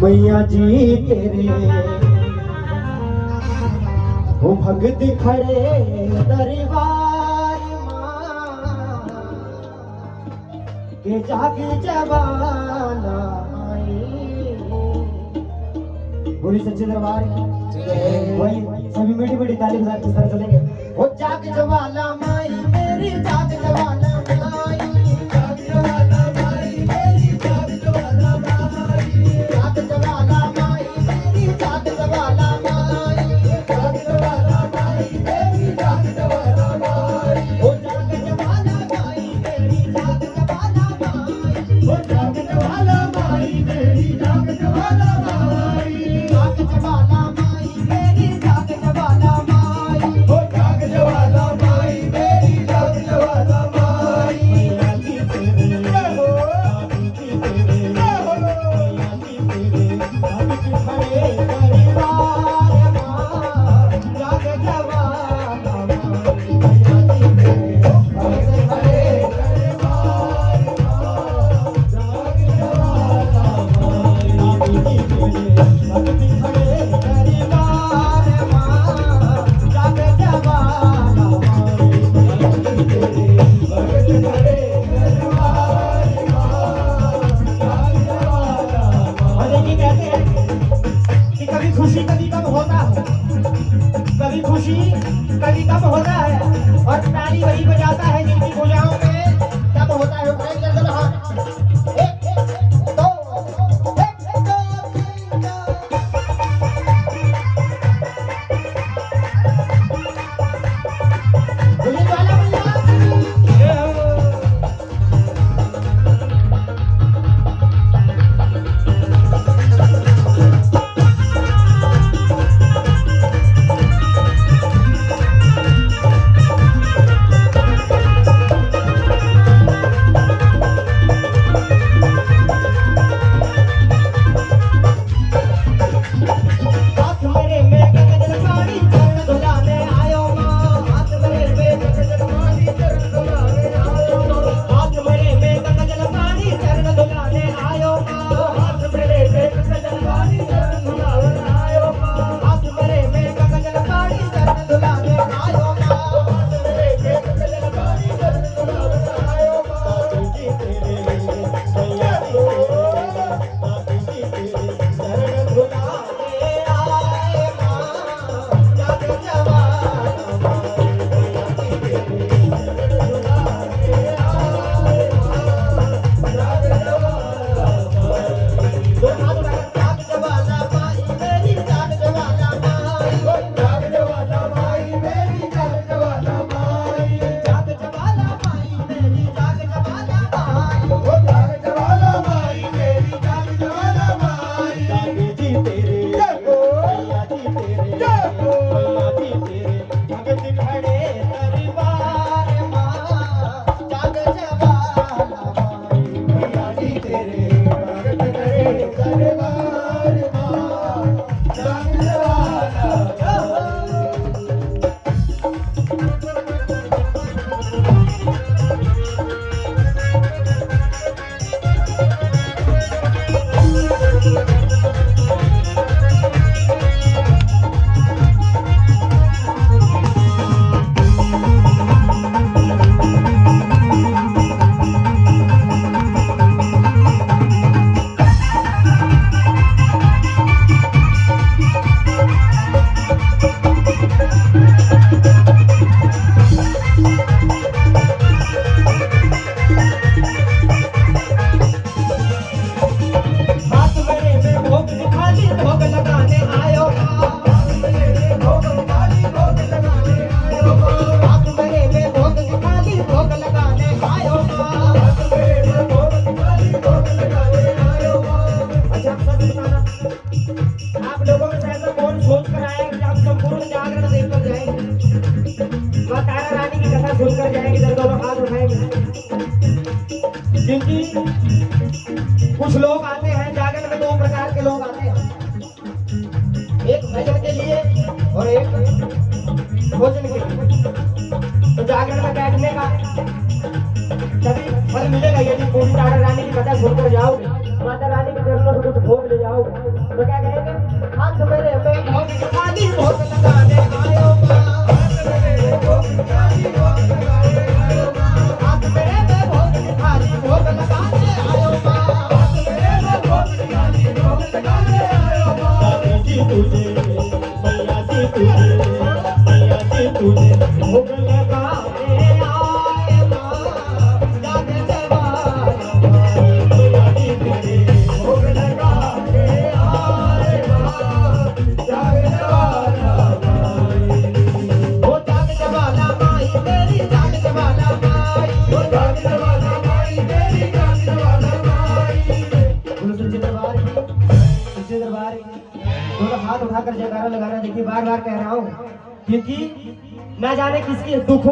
मैया जी तेरे वो भगत खड़े दरबार मां के जाग जवाना पूरी सच्चे दरबार वही सभी मीठी मीठी ताली के साथ किस तरह चलेंगे। वो जाग जवाला माई मेरी जाग जवाला माई जाग जवाला माई मेरी जाग जवाला माई जाग जवाला माई मेरी जाग जवाला माई जाग जवाला माई मेरी जाग जवाला माई वो जाग जवाला माई मेरी जाग जवाला माई वो जाग जवाला माई मेरी जाग जवाला माई जाग जवाला माई मेरी जाग जवाला माई वो जाग जवाला माई मेरी जाग जवाला माई आगी तेरे हो आगी तेरे हो आगी तेरे आगी खड़े परिवार मां जाग जवाला माई आगी तेरे आगी खड़े परिवार मां जाग जवाला माई आगी तेरे आगी खड़े परिवार मां जाग जवाला माई आगी तेरे आगी खड़े परिवार मां जाग जवाला माई। और देखिए कहते हैं कि कभी खुशी कभी कब होता है, कभी खुशी कभी कब होता है और ताली वही बजाता है जिनकी भुजाओं में तब होता है। उठाइए जल्दी हाथ एक दो तीन चार पुलिस वाला भैया हाथ मेरे में गगन पानी चरण धुलाने आयो मां हाथ मेरे में गगन पानी चरण धुलाने आयो मां हाथ मेरे में गगन पानी चरण धुलाने आयो मां हाथ मेरे में गगन पानी चरण धुलाने आयो मां हाथ मेरे में गगन पानी चरण धुलाने आयो मां हाथ मेरे में गगन पानी चरण धुलाने आयो मां जी तेरे मैया जी तेरे चरण धुलाने आए मां जाग जवाला माई मैया जी तेरे चरण धुलाने आए मां जाग जवाला माई। दो हाथ उठाकर जाग जवाला माई मेरी जाग जवाला माई ओ जाग जवाला माई मेरी जाग जवाला माई जाग जवाला माई मेरी जाग जवाला माई ओ जाग जवाला माई मेरी जाग जवाला माई जागे जी तेरे मैया जी तेरे मैया जी तेरे भगत खड़े दरबार मां जाग जवाला माई मैया जी तेरे भगत खड़े दरबार मां जाग जवाला हाथ मेरे में भोग खाली भोग लगाने आयो मां हाथ मेरे में भोग खाली भोग लगाने आयो मां हाथ मेरे में भोग खाली भोग लगाने आयो मां हाथ मेरे में भोग खाली भोग लगाने आयो मां। अच्छा आप सब बताना आप लोगों में से ऐसा कौन सोच कर आया कि हम संपूर्ण जागरण देखकर जाएंगे मां तारा रानी की कथा सुनकर जाएंगे। जरा दोनों हाथ उठाएंगे। क्योंकि कुछ लोग आते हैं जागरण में, दो प्रकार के लोग आते हैं, एक भजन के लिए और एक भोजन के लिए। तो जागरण में बैठने का तभी फल मिलेगा यदि पूरी तारा रानी की कथा सुनकर जाओगे, माता रानी के चरणों से कुछ भोग ले जाओ। आओ तो क्या कहेंगे हाथ मेरे पे भोग खाली भोग लगाने आयो मां हाथ मेरे पे भोग खाली भोग लगाने आयो मां हाथ मेरे पे भोग खाली भोग लगाने आयो मां हाथ मेरे पे भोग खाली भोग लगाने आयो मां जी तुझे मैया जी तुझे मैया जी तुझे भोग लगाने आए मां जागे जवाना मैया जी तुझे भोग लगाने आए मां जागे जवाना ओ जाग जवाना माई मेरी जाग जवाना माई ओ जाग जवाना माई मेरी जाग जवाना माई बोलो सच्चे दरबार की दोनों हाथ उठाकर जयकारा लगाना। देखिए बार बार कह रहा हूँ क्योंकि न जाने किसके दुख